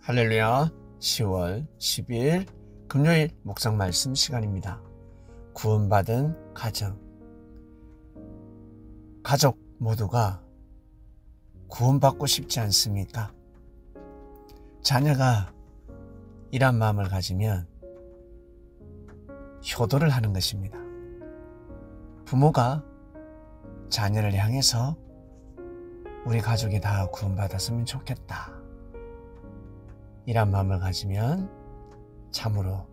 할렐루야. 10월 10일 금요일 묵상 말씀 시간입니다. 구원받은 가정. 가족 모두가 구원받고 싶지 않습니까? 자녀가 이런 마음을 가지면 효도를 하는 것입니다. 부모가 자녀를 향해서 우리 가족이 다 구원받았으면 좋겠다, 이런 마음을 가지면 참으로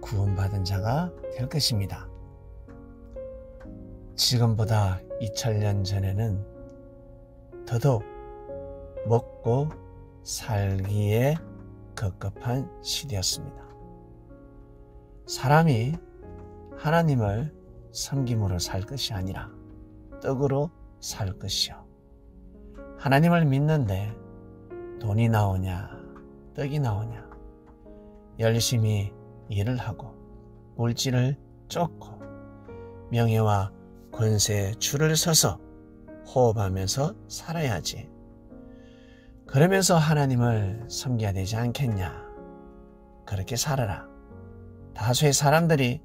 구원받은 자가 될 것입니다. 지금보다 2000년 전에는 더더욱 먹고 살기에 급급한 시대였습니다. 사람이 하나님을 섬김으로 살 것이 아니라 떡으로 살 것이요, 하나님을 믿는데 돈이 나오냐 떡이 나오냐, 열심히 일을 하고 물질을 쫓고 명예와 권세에 줄을 서서 호흡하면서 살아야지. 그러면서 하나님을 섬겨야 되지 않겠냐. 그렇게 살아라. 다수의 사람들이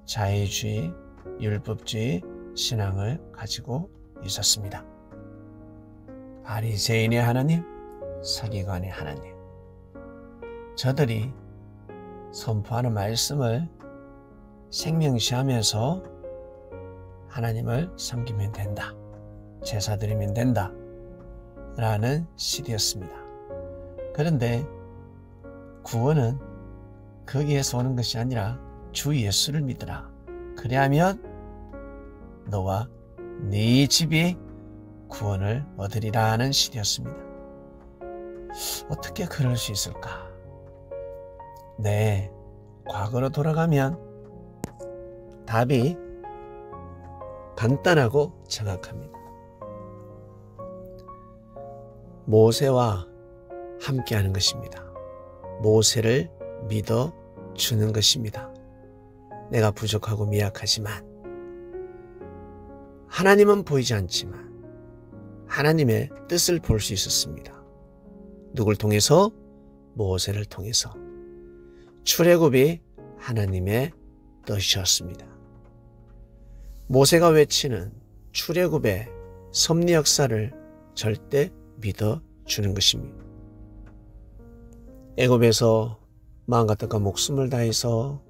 자유주의, 율법주의 신앙을 가지고 있었습니다. 바리새인의 하나님, 서기관의 하나님, 저들이 선포하는 말씀을 생명시하면서 하나님을 섬기면 된다, 제사 드리면 된다 라는 시대였습니다. 그런데 구원은 거기에서 오는 것이 아니라 주 예수를 믿으라. 그리하면 너와 네 집이 구원을 얻으리라 하는 시대였습니다. 어떻게 그럴 수 있을까? 네, 과거로 돌아가면 답이 간단하고 정확합니다. 모세와 함께하는 것입니다. 모세를 믿어주는 것입니다. 내가 부족하고 미약하지만 하나님은 보이지 않지만 하나님의 뜻을 볼 수 있었습니다. 누굴 통해서? 모세를 통해서. 출애굽이 하나님의 뜻이었습니다. 모세가 외치는 출애굽의 섭리 역사를 절대 믿어주는 것입니다. 애굽에서 마음과 뜻과 목숨을 다해서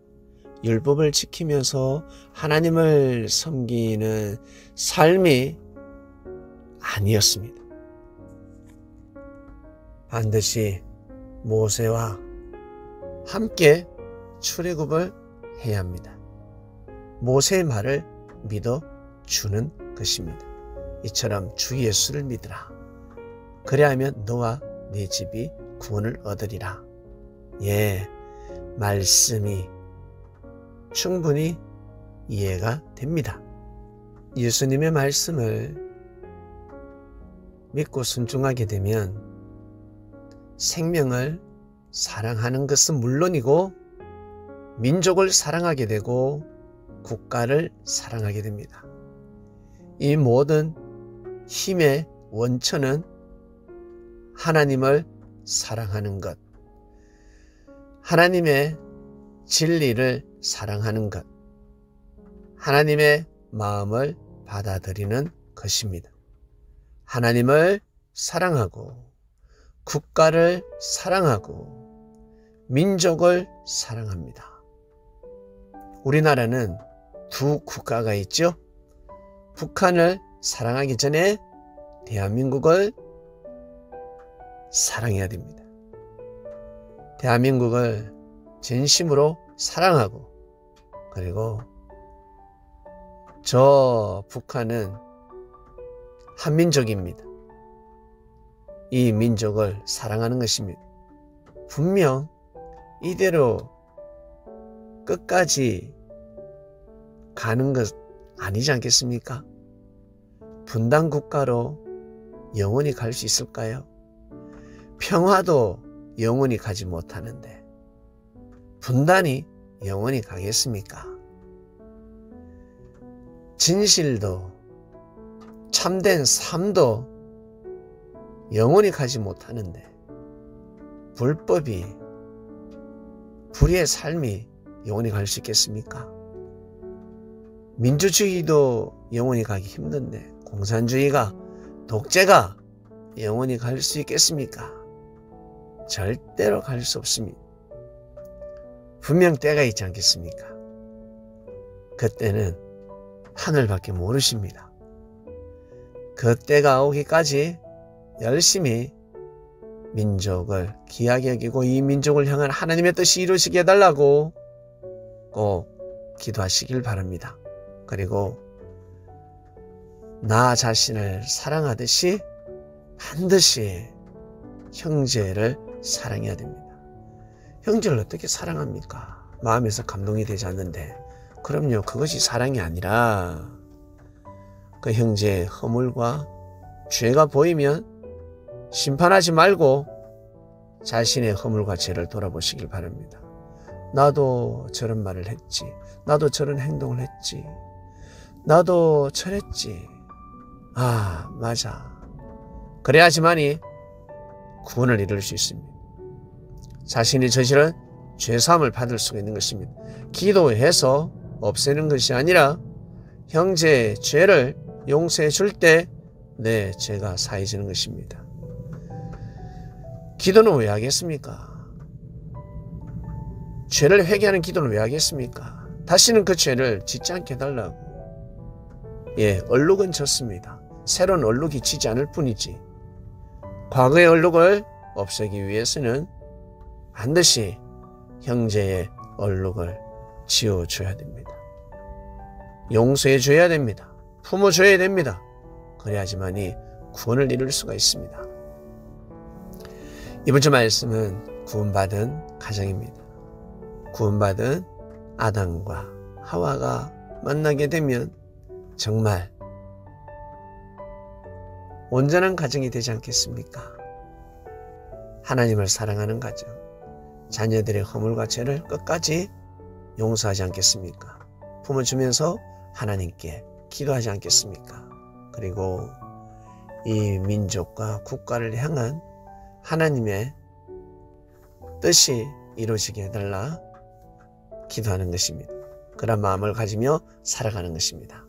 율법을 지키면서 하나님을 섬기는 삶이 아니었습니다. 반드시 모세와 함께 출애굽을 해야 합니다. 모세의 말을 믿어주는 것입니다. 이처럼 주 예수를 믿으라. 그래야 하면 너와 네 집이 구원을 얻으리라. 예, 말씀이 충분히 이해가 됩니다. 예수님의 말씀을 믿고 순종하게 되면 생명을 사랑하는 것은 물론이고 민족을 사랑하게 되고 국가를 사랑하게 됩니다. 이 모든 힘의 원천은 하나님을 사랑하는 것, 하나님의 진리를 사랑하는 것, 하나님의 마음을 받아들이는 것입니다. 하나님을 사랑하고 국가를 사랑하고 민족을 사랑합니다. 우리나라는 두 국가가 있죠. 북한을 사랑하기 전에 대한민국을 사랑해야 됩니다. 대한민국을 진심으로 사랑하고, 그리고 저 북한은 한민족입니다. 이 민족을 사랑하는 것입니다. 분명 이대로 끝까지 가는 것 아니지 않겠습니까? 분단 국가로 영원히 갈 수 있을까요? 평화도 영원히 가지 못하는데 분단이 영원히 가겠습니까? 진실도 참된 삶도 영원히 가지 못하는데 불법이, 불의의 삶이 영원히 갈 수 있겠습니까? 민주주의도 영원히 가기 힘든데 공산주의가, 독재가 영원히 갈 수 있겠습니까? 절대로 갈 수 없습니다. 분명 때가 있지 않겠습니까? 그때는 하늘밖에 모르십니다. 그 때가 오기까지 열심히 민족을 귀하게 여기고 이 민족을 향한 하나님의 뜻이 이루어지게 해달라고 꼭 기도하시길 바랍니다. 그리고 나 자신을 사랑하듯이 반드시 형제를 사랑해야 됩니다. 형제를 어떻게 사랑합니까? 마음에서 감동이 되지 않는데. 그럼요, 그것이 사랑이 아니라 그 형제의 허물과 죄가 보이면 심판하지 말고 자신의 허물과 죄를 돌아보시길 바랍니다. 나도 저런 말을 했지. 나도 저런 행동을 했지. 나도 저랬지. 아, 맞아. 그래야지만이 구원을 이룰 수 있습니다. 자신이 저지른 죄사함을 받을 수가 있는 것입니다. 기도해서 없애는 것이 아니라 형제의 죄를 용서해 줄 때 내 죄가 사해지는 것입니다. 기도는 왜 하겠습니까? 죄를 회개하는 기도는 왜 하겠습니까? 다시는 그 죄를 짓지 않게 해달라고. 예, 얼룩은 졌습니다. 새로운 얼룩이 지지 않을 뿐이지. 과거의 얼룩을 없애기 위해서는 반드시 형제의 얼룩을 지워줘야 됩니다. 용서해줘야 됩니다. 품어줘야 됩니다. 그래야지만이 구원을 이룰 수가 있습니다. 이번 주 말씀은 구원받은 가정입니다. 구원받은 아담과 하와가 만나게 되면 정말 온전한 가정이 되지 않겠습니까? 하나님을 사랑하는 가정, 자녀들의 허물과 죄를 끝까지 용서하지 않겠습니까? 품어주면서 하나님께 기도하지 않겠습니까? 그리고 이 민족과 국가를 향한 하나님의 뜻이 이루어지게 해달라 기도하는 것입니다. 그런 마음을 가지며 살아가는 것입니다.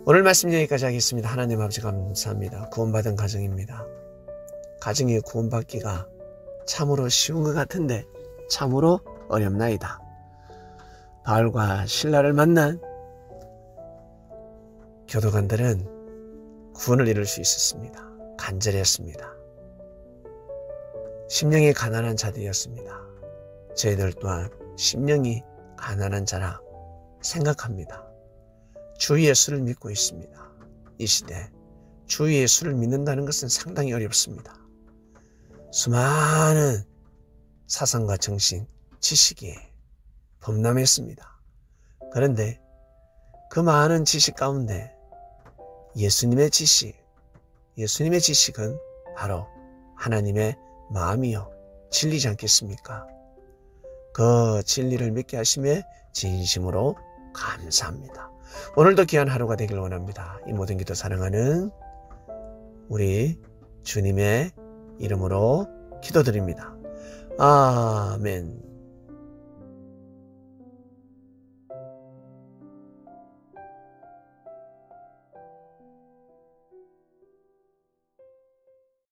오늘 말씀 여기까지 하겠습니다. 하나님 아버지 감사합니다. 구원받은 가정입니다. 가정이 구원받기가 참으로 쉬운 것 같은데 참으로 어렵나이다. 바알과 실라를 만난 교도관들은 구원을 이룰 수 있었습니다. 간절했습니다. 심령이 가난한 자들이었습니다. 저희들 또한 심령이 가난한 자라 생각합니다. 주 예수를 믿고 있습니다. 이 시대 주 예수를 믿는다는 것은 상당히 어렵습니다. 수많은 사상과 정신, 지식이 범람했습니다. 그런데 그 많은 지식 가운데 예수님의 지식은 바로 하나님의 마음이요 진리지 않겠습니까? 그 진리를 믿게 하심에 진심으로 감사합니다. 오늘도 귀한 하루가 되길 원합니다. 이 모든 기도 사랑하는 우리 주님의 이름으로 기도드립니다. 아멘.